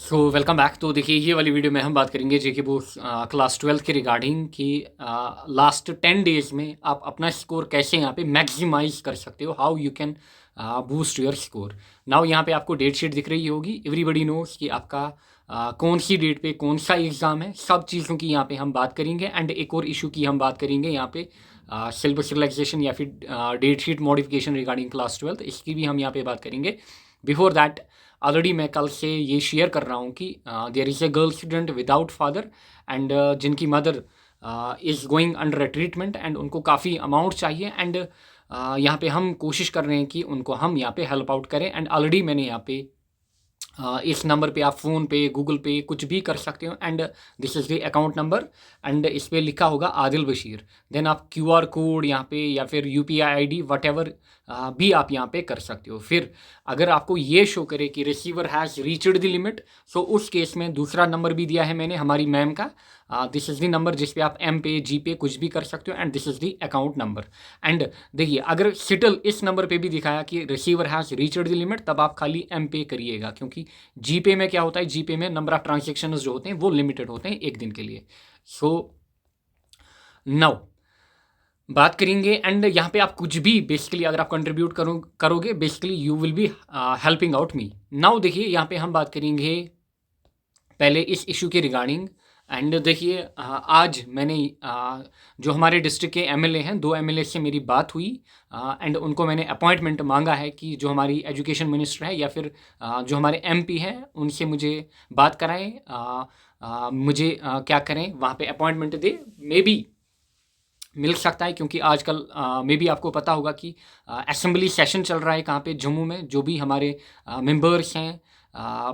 Welcome back. तो देखिए, ये वाली वीडियो में हम बात करेंगे जेके वो क्लास 12 के रिगार्डिंग कि लास्ट 10 डेज में आप अपना स्कोर कैसे यहाँ पे मैक्सिमाइज कर सकते हो, how you can boost your score. Now यहाँ पे आपको डेट शीट दिख रही होगी। एवरीबडी नोज कि आपका कौन सी डेट पे कौन सा एग्ज़ाम है। सब चीज़ों की यहाँ पे हम बात करेंगे एंड एक और इशू की हम बात करेंगे यहाँ पे, सिलेबस रिलैक्सेशन या फिर date sheet modification regarding class 12, इसकी भी हम यहाँ पे बात करेंगे। बिफोर दैट, ऑलरेडी मैं कल से ये शेयर कर रहा हूँ कि there is a girl student without father and जिनकी mother is going under a treatment and उनको काफ़ी अमाउंट चाहिए एंड यहाँ पे हम कोशिश कर रहे हैं कि उनको हम यहाँ पे हेल्प आउट करें। एंड ऑलरेडी मैंने यहाँ पे इस नंबर पे आप फ़ोन पे, गूगल पे कुछ भी कर सकते हो and this is the account number and इस पे लिखा होगा आदिल बशीर। देन आप क्यूआर कोड यहाँ पे या फिर यूपीआई आईडी वटेवर भी आप यहाँ पे कर सकते हो। फिर अगर आपको ये शो करे कि receiver has reached the limit, so उस केस में दूसरा नंबर भी दिया है मैंने हमारी मैम का। दिस इज़ द नंबर जिस पे आप एम पे, जी पे कुछ भी कर सकते हो and this is the account number. And देखिए, अगर सिटल इस नंबर पे भी दिखाया कि receiver has reached the limit, तब आप खाली एम पे करिएगा, क्योंकि जी पे में क्या होता है, जी पे में नंबर ऑफ ट्रांजेक्शन जो होते हैं वो लिमिटेड होते हैं एक दिन के लिए। सो नाउ बात करेंगे एंड यहाँ पे आप कुछ भी बेसिकली अगर आप कंट्रीब्यूट करोगे, basically you will be helping out me. Now देखिए, यहाँ पे हम बात करेंगे पहले इस इशू के रिगार्डिंग। एंड देखिए, आज मैंने जो हमारे डिस्ट्रिक्ट के एमएलए हैं, 2 एमएलए से मेरी बात हुई एंड उनको मैंने अपॉइंटमेंट मांगा है कि जो हमारी एजुकेशन मिनिस्टर है या फिर जो हमारे एमपी हैं उनसे मुझे बात कराएं, मुझे क्या करें, वहाँ पे अपॉइंटमेंट दे। मे बी मिल सकता है, क्योंकि आजकल मे बी आपको पता होगा कि असेंबली सेशन चल रहा है कहाँ पे, जम्मू में। जो भी हमारे मेंबर्स हैं,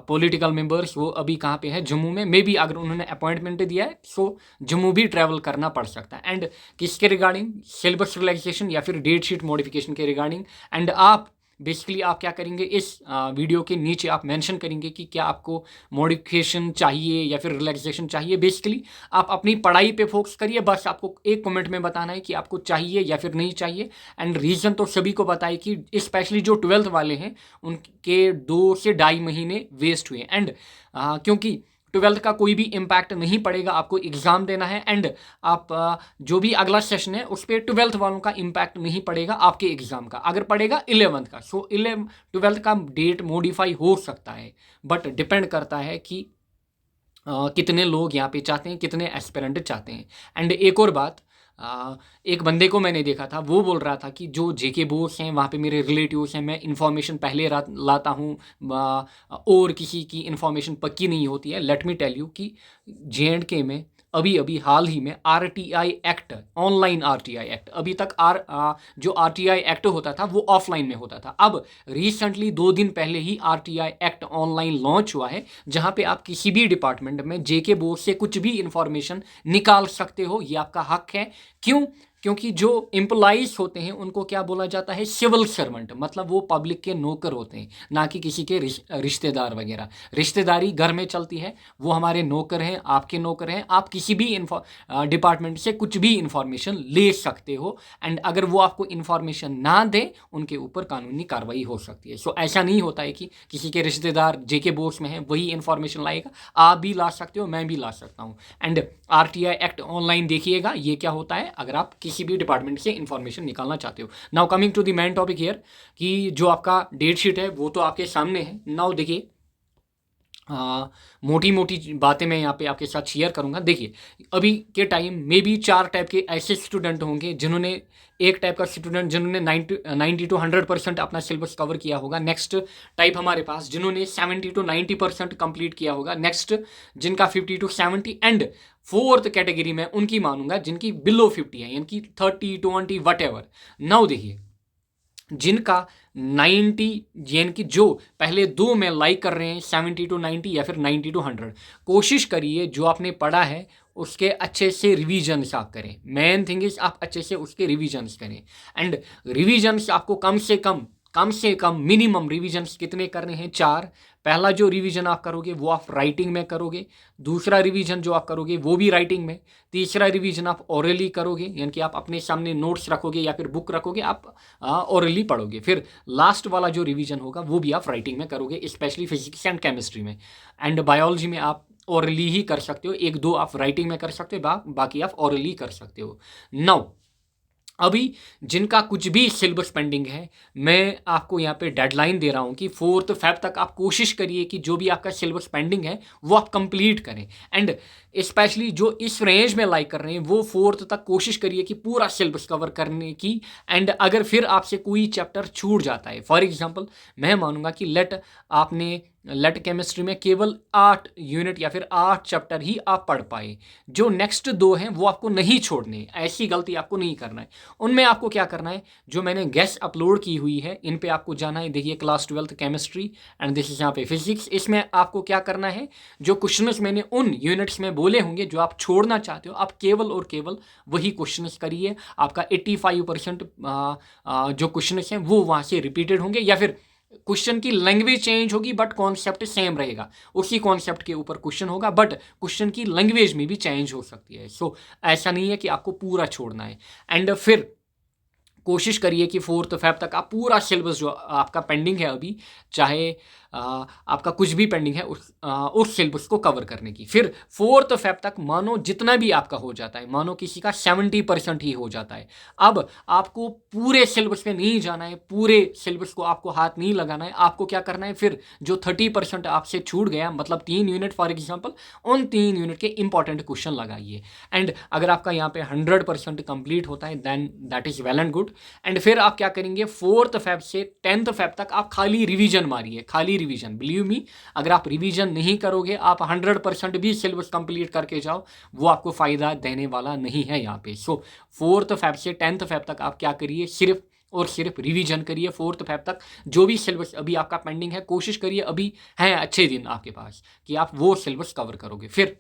पॉलिटिकल मेंबर्स, वो अभी कहाँ पे है, जम्मू में। मे बी अगर उन्होंने अपॉइंटमेंट दिया है सो जम्मू भी ट्रैवल करना पड़ सकता है। एंड किसके रिगार्डिंग, सिलेबस रिलैक्सेशन या फिर डेट शीट मॉडिफिकेशन के रिगार्डिंग। एंड आप बेसिकली आप क्या करेंगे, इस वीडियो के नीचे आप मेंशन करेंगे कि क्या आपको मॉडिफिकेशन चाहिए या फिर रिलैक्सेशन चाहिए। बेसिकली आप अपनी पढ़ाई पे फोकस करिए, बस आपको एक कमेंट में बताना है कि आपको चाहिए या फिर नहीं चाहिए। एंड रीज़न तो सभी को पता है कि स्पेशली जो 12th वाले हैं उनके 2 से ढाई महीने वेस्ट हुए। एंड क्योंकि 12th का कोई भी इम्पैक्ट नहीं पड़ेगा, आपको एग्ज़ाम देना है एंड आप जो भी अगला सेशन है उस पर 12th वालों का इम्पैक्ट नहीं पड़ेगा आपके एग्ज़ाम का, अगर पड़ेगा 11th का। सो 12th का डेट मॉडिफाई हो सकता है, बट डिपेंड करता है कि कितने लोग यहाँ पे चाहते हैं, कितने एस्पिरेंट चाहते हैं। एंड एक और बात, एक बंदे को मैंने देखा था, वो बोल रहा था कि जो जेके बोस हैं वहाँ पे मेरे रिलेटिव्स हैं, मैं इन्फॉर्मेशन पहले लाता हूँ और किसी की इन्फॉर्मेशन पक्की नहीं होती है। लेट मी टेल यू कि जे&के में अभी अभी हाल ही में RTI act, online RTI act, अभी तक जो आरटीआई एक्ट होता था वो ऑफलाइन में होता था। अब रिसेंटली 2 दिन पहले ही आरटीआई एक्ट ऑनलाइन लॉन्च हुआ है, जहां पे आप किसी भी डिपार्टमेंट में जेके बोर्ड से कुछ भी इंफॉर्मेशन निकाल सकते हो। ये आपका हक है। क्यों? क्योंकि जो एम्प्लॉइज होते हैं उनको क्या बोला जाता है, सिविल सर्वेंट, मतलब वो पब्लिक के नौकर होते हैं, ना कि किसी के रिश्तेदार वगैरह। रिश्तेदारी घर में चलती है, वो हमारे नौकर हैं, आपके नौकर हैं। आप किसी भी डिपार्टमेंट से कुछ भी इंफॉर्मेशन ले सकते हो एंड अगर वो आपको इंफॉर्मेशन ना दें, उनके ऊपर कानूनी कार्रवाई हो सकती है। सो ऐसा नहीं होता है कि किसी के रिश्तेदार जेके बोर्ड्स में हैं वही इंफॉर्मेशन लाएगा। आप भी ला सकते हो, मैं भी ला सकता हूँ। एंड आरटीआई एक्ट ऑनलाइन देखिएगा, ये क्या होता है अगर आप किसी भी डिपार्टमेंट से इंफॉर्मेशन निकालना चाहते हो। Now coming to the main topic here, कि जो आपका डेट शीट है वो तो आपके सामने है। नाउ देखिए, मोटी मोटी बातें मैं यहाँ पे आपके साथ शेयर करूँगा। देखिए, अभी के टाइम में भी 4 टाइप के ऐसे स्टूडेंट होंगे जिन्होंने, एक टाइप का स्टूडेंट जिन्होंने 90 to 100% अपना सिलेबस कवर किया होगा। नेक्स्ट टाइप हमारे पास जिन्होंने 70 to 90% कंप्लीट किया होगा। नेक्स्ट जिनका 50 to 70 एंड फोर्थ कैटेगरी में उनकी मानूंगा जिनकी बिलो 50 है, यानी कि 30, 20 वट एवर। नाउ देखिए, जिनका 90, यानी कि जो पहले 2 में लाइक कर रहे हैं, 70 to 90 या फिर 90 to 100, कोशिश करिए जो आपने पढ़ा है उसके अच्छे से रिविजन्स आप करें। मेन थिंग इज आप अच्छे से उसके रिविजन्स करें। एंड रिविजन्स आपको कम से कम मिनिमम रिविजन्स कितने करने हैं, 4। पहला जो रिवीजन आप करोगे वो आप राइटिंग में करोगे, दूसरा रिवीजन जो आप करोगे वो भी राइटिंग में, तीसरा रिवीजन आप ओरली करोगे, यानी कि आप अपने सामने नोट्स रखोगे या फिर बुक रखोगे, आप ओरली पढ़ोगे। फिर लास्ट वाला जो रिवीजन होगा वो भी आप राइटिंग में करोगे, स्पेशली फिजिक्स एंड केमिस्ट्री में। एंड बायोलॉजी में आप ओरली ही कर सकते हो, एक दो आप राइटिंग में कर सकते हो, बाकी आप ओरली कर सकते हो। नाउ अभी जिनका कुछ भी सिलेबस पेंडिंग है, मैं आपको यहाँ पे डेडलाइन दे रहा हूँ कि 4 फ़ेब तक आप कोशिश करिए कि जो भी आपका सिलेबस पेंडिंग है वो आप कंप्लीट करें। एंड स्पेशली जो इस रेंज में लाइक कर रहे हैं वो 4 तक कोशिश करिए कि पूरा सिलेबस कवर करने की। एंड अगर फिर आपसे कोई चैप्टर छूट जाता है, फॉर एग्जांपल मैं मानूंगा कि लेट केमिस्ट्री में केवल 8 यूनिट या फिर 8 चैप्टर ही आप पढ़ पाए, जो नेक्स्ट 2 हैं वो आपको नहीं छोड़ने, ऐसी गलती आपको नहीं करना है। उनमें आपको क्या करना है, जो मैंने गेस्ट अपलोड की हुई है इन पे आपको जाना है। देखिए class 12 chemistry and this is यहाँ पे फिजिक्स। इसमें आपको क्या करना है, जो क्वेश्चंस मैंने उन यूनिट्स में बोले होंगे जो आप छोड़ना चाहते हो, आप केवल और केवल वही क्वेश्चंस करिए। आपका 85% जो क्वेश्चंस हैं वो वहाँ से रिपीटेड होंगे, या फिर क्वेश्चन की लैंग्वेज चेंज होगी बट कॉन्सेप्ट सेम रहेगा, उसी कॉन्सेप्ट के ऊपर क्वेश्चन होगा बट क्वेश्चन की लैंग्वेज में भी चेंज हो सकती है। सो ऐसा नहीं है कि आपको पूरा छोड़ना है। एंड फिर कोशिश करिए कि 4 फ़ेब तक आप पूरा सिलेबस जो आपका पेंडिंग है अभी, चाहे आपका कुछ भी पेंडिंग है, उस सिलेबस को कवर करने की। फिर 4 फ़ेब तक मानो जितना भी आपका हो जाता है, मानो किसी का 70% ही हो जाता है, अब आपको पूरे सिलेबस पे नहीं जाना है, पूरे सिलेबस को आपको हाथ नहीं लगाना है। आपको क्या करना है, फिर जो 30% आपसे छूट गया, मतलब 3 यूनिट फॉर एग्जाम्पल, उन 3 यूनिट के इंपॉर्टेंट क्वेश्चन लगाइए। एंड अगर आपका यहाँ पे 100% कंप्लीट होता है then that is well and good. And फिर आप क्या करेंगे, 4 फ़ेब से 10 फ़ेब तक आप खाली रिवीजन मारिए, खाली रिवीजन। बिलीव मी, अगर आप रिवीजन नहीं करोगे, आप 100% भी सिलेबस कंप्लीट करके जाओ, वो आपको फ़ायदा देने वाला नहीं है यहाँ पे। सो 4 फ़ेब से 10 फ़ेब तक आप क्या करिए, सिर्फ और सिर्फ रिवीजन करिए। 4 फ़ेब तक जो भी सिलेबस अभी आपका पेंडिंग है, कोशिश करिए, अभी हैं अच्छे दिन आपके पास कि आप वो सिलेबस कवर करोगे। फिर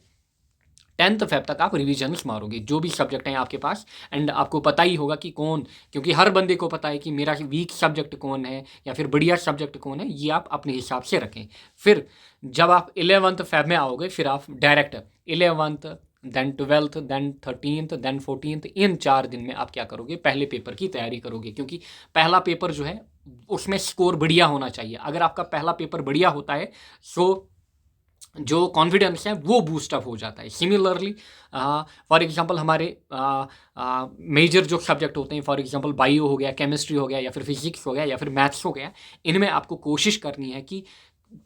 10 फ़ेब तक आप रिविजन्स मारोगे जो भी सब्जेक्ट हैं आपके पास। एंड आपको पता ही होगा कि कौन, क्योंकि हर बंदे को पता है कि मेरा वीक सब्जेक्ट कौन है या फिर बढ़िया सब्जेक्ट कौन है, ये आप अपने हिसाब से रखें। फिर जब आप 11th फ़ेब में आओगे, फिर आप direct 11th then 12th then 13th then 14th, इन 4 दिन में आप क्या करोगे, पहले पेपर की तैयारी करोगे। क्योंकि पहला पेपर जो है उसमें स्कोर बढ़िया होना चाहिए। अगर आपका पहला पेपर बढ़िया होता है, सो जो कॉन्फिडेंस है वो बूस्टअप हो जाता है। सिमिलरली फॉर एग्जांपल हमारे मेजर जो सब्जेक्ट होते हैं, फॉर एग्जांपल बायो हो गया, केमिस्ट्री हो गया, या फिर फिजिक्स हो गया, या फिर मैथ्स हो गया, इनमें आपको कोशिश करनी है कि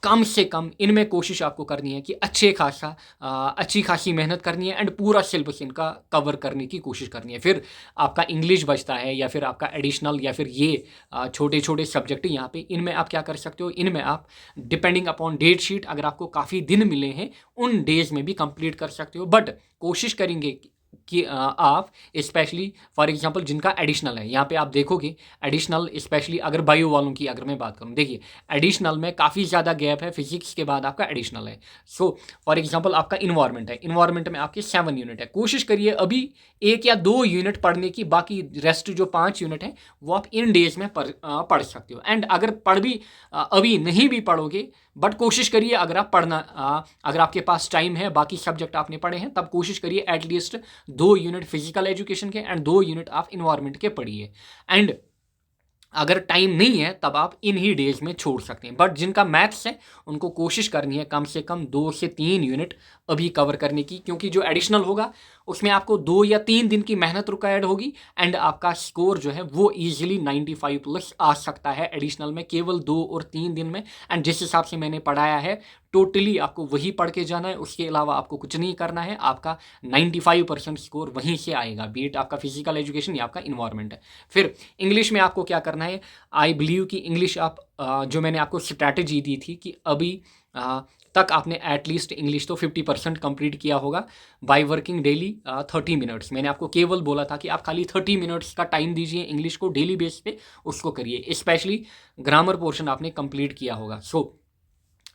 कम से कम इनमें कोशिश आपको करनी है कि अच्छी खासी मेहनत करनी है एंड पूरा सिलेबस इनका कवर करने की कोशिश करनी है। फिर आपका इंग्लिश बचता है या फिर आपका एडिशनल या फिर ये छोटे छोटे सब्जेक्ट यहाँ पे, इनमें आप क्या कर सकते हो, इनमें आप डिपेंडिंग अपॉन डेट शीट, अगर आपको काफ़ी दिन मिले हैं उन डेज में भी कंप्लीट कर सकते हो। बट कोशिश करेंगे कि आप स्पेशली फॉर एग्जांपल जिनका एडिशनल है, यहाँ पे आप देखोगे एडिशनल, स्पेशली अगर बायो वालों की अगर मैं बात करूँ, देखिए एडिशनल में काफ़ी ज़्यादा गैप है, फिजिक्स के बाद आपका एडिशनल है। सो फॉर एग्जांपल आपका इन्वायरमेंट है, इन्वायरमेंट में आपके 7 यूनिट है। कोशिश करिए अभी 1 या 2 यूनिट पढ़ने की, बाकी रेस्ट जो 5 यूनिट हैं वो आप इन डेज में पढ़ सकते हो। एंड अगर अभी नहीं भी पढ़ोगे, बट कोशिश करिए, अगर आप अगर आपके पास टाइम है, बाकी सब्जेक्ट आपने पढ़े हैं, तब कोशिश करिए एटलीस्ट 2 यूनिट फिजिकल एजुकेशन के एंड 2 यूनिट आप इन्वायरमेंट के पढ़िए। एंड अगर टाइम नहीं है तब आप इन ही डेज में छोड़ सकते हैं। बट जिनका मैथ्स है उनको कोशिश करनी है कम से कम 2 से 3 यूनिट अभी कवर करने की, क्योंकि जो एडिशनल होगा उसमें आपको 2 या 3 दिन की मेहनत रिक्वायर्ड होगी एंड आपका स्कोर जो है वो ईजिली 95+ आ सकता है एडिशनल में, केवल 2 और 3 दिन में। एंड जिस हिसाब से मैंने पढ़ाया है टोटली आपको वही पढ़ के जाना है, उसके अलावा आपको कुछ नहीं करना है। आपका 95% स्कोर वहीं से आएगा, बीट आपका फिजिकल एजुकेशन या आपका इन्वायरमेंट है। फिर इंग्लिश में आपको क्या करना है, आई बिलीव कि इंग्लिश आप जो मैंने आपको स्ट्रैटेजी दी थी कि अभी तक आपने एटलीस्ट इंग्लिश तो 50% कंप्लीट किया होगा बाय वर्किंग डेली 30 मिनट्स। मैंने आपको केवल बोला था कि आप खाली 30 मिनट्स का टाइम दीजिए इंग्लिश को डेली बेस पे, उसको करिए। स्पेशली ग्रामर पोर्शन आपने कंप्लीट किया होगा। सो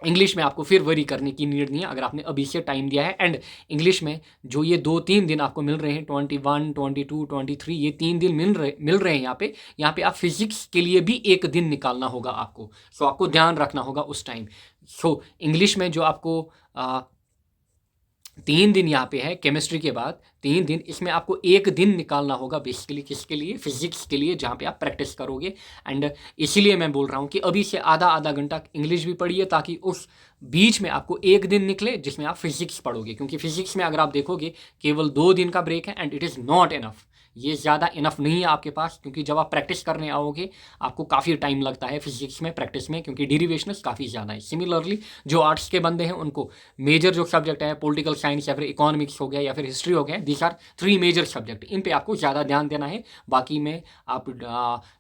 इंग्लिश में आपको फिर वरी करने की नीड नहीं है अगर आपने अभी से टाइम दिया है। एंड इंग्लिश में जो ये 2-3 दिन आपको मिल रहे हैं, 21, 22, 23, ये 3 दिन मिल रहे हैं यहाँ पे आप फिजिक्स के लिए भी एक दिन निकालना होगा आपको। सो आपको ध्यान रखना होगा उस टाइम। सो इंग्लिश में जो आपको 3 दिन यहाँ पे है, केमिस्ट्री के बाद 3 दिन, इसमें आपको एक दिन निकालना होगा बेसिकली किसके लिए, फिजिक्स के लिए, जहाँ पे आप प्रैक्टिस करोगे। एंड इसीलिए मैं बोल रहा हूँ कि अभी से आधा घंटा इंग्लिश भी पढ़िए, ताकि उस बीच में आपको एक दिन निकले जिसमें आप फिजिक्स पढ़ोगे। क्योंकि फिजिक्स में अगर आप देखोगे केवल 2 दिन का ब्रेक है and it is not enough. ये ज़्यादा इनफ नहीं है आपके पास, क्योंकि जब आप प्रैक्टिस करने आओगे आपको काफ़ी टाइम लगता है फिजिक्स में प्रैक्टिस में, क्योंकि डेरिवेशंस काफ़ी ज़्यादा है। सिमिलरली जो आर्ट्स के बंदे हैं उनको मेजर जो सब्जेक्ट है, पॉलिटिकल साइंस या फिर इकोनॉमिक्स हो गया या फिर हिस्ट्री हो गया, दीज आर 3 मेजर सब्जेक्ट, इन पे आपको ज़्यादा ध्यान देना है। बाकी में आप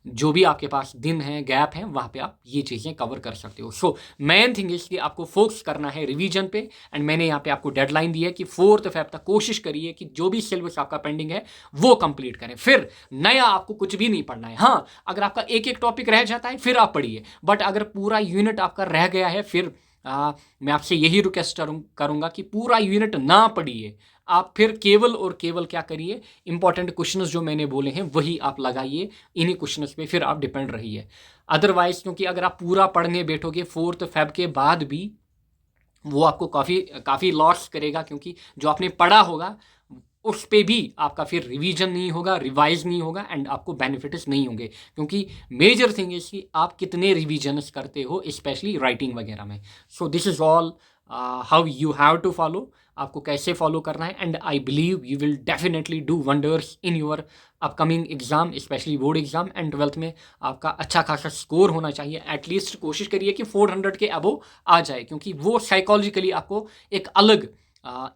जो भी आपके पास दिन है, गैप है, वहाँ पे आप ये चीज़ें कवर कर सकते हो। सो मेन थिंग इज कि आपको फोकस करना है रिवीजन पे। एंड मैंने यहाँ पे आपको डेडलाइन दी है कि 4 फेब तक कोशिश करिए कि जो भी सिलेबस आपका पेंडिंग है वो कंप्लीट करें। फिर नया आपको कुछ भी नहीं पढ़ना है। हाँ, अगर आपका एक टॉपिक रह जाता है फिर आप पढ़िए, बट अगर पूरा यूनिट आपका रह गया है फिर मैं आपसे यही रिक्वेस्ट करूंगा कि पूरा यूनिट ना पढ़िए। आप फिर केवल और केवल क्या करिए, इंपॉर्टेंट क्वेश्चंस जो मैंने बोले हैं वही आप लगाइए, इन्हीं क्वेश्चंस पे फिर आप डिपेंड रहिए। अदरवाइज क्योंकि अगर आप पूरा पढ़ने बैठोगे 4 फेब के बाद भी, वो आपको काफ़ी लॉस करेगा, क्योंकि जो आपने पढ़ा होगा उस पे भी आपका फिर रिवीजन नहीं होगा, रिवाइज नहीं होगा एंड आपको बेनिफिट्स नहीं होंगे। क्योंकि मेजर थिंग इज कि आप कितने रिविजन्स करते हो, स्पेशली राइटिंग वगैरह में। So this is all how you have to follow, आपको कैसे फॉलो करना है। And I believe you will definitely do wonders in your upcoming exam, specially board exam. And 12th में आपका अच्छा खासा स्कोर होना चाहिए, एटलीस्ट कोशिश करिए कि 400 के अबो आ जाए, क्योंकि वो साइकोलॉजिकली आपको एक अलग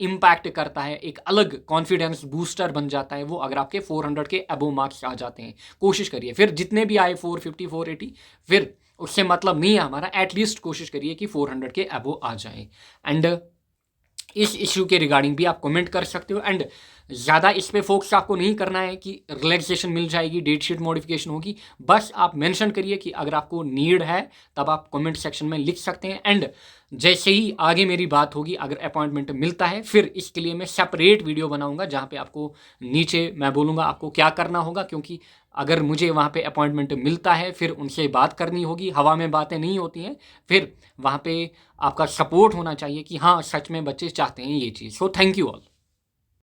इम्पैक्ट करता है, एक अलग कॉन्फिडेंस बूस्टर बन जाता है वो, अगर आपके 400 के अबो मार्क्स आ जाते हैं। कोशिश करिए, फिर जितने भी आए 450 480 फिर उससे मतलब नहीं है हमारा, एटलीस्ट कोशिश करिए कि 400 के अबो आ जाए। एंड इस इश्यू के रिगार्डिंग भी आप कमेंट कर सकते हो। एंड ज़्यादा इस पे फोकस आपको नहीं करना है कि रिलैक्सेशन मिल जाएगी, डेट शीट मॉडिफिकेशन होगी, बस आप मेंशन करिए कि अगर आपको नीड है तब आप कमेंट सेक्शन में लिख सकते हैं। एंड जैसे ही आगे मेरी बात होगी, अगर अपॉइंटमेंट मिलता है, फिर इसके लिए मैं सेपरेट वीडियो बनाऊंगा जहाँ पे आपको नीचे मैं बोलूँगा आपको क्या करना होगा। क्योंकि अगर मुझे वहाँ पे अपॉइंटमेंट मिलता है फिर उनसे बात करनी होगी, हवा में बातें नहीं होती हैं, फिर वहाँ पे आपका सपोर्ट होना चाहिए कि हाँ सच में बच्चे चाहते हैं ये चीज़। So thank you all.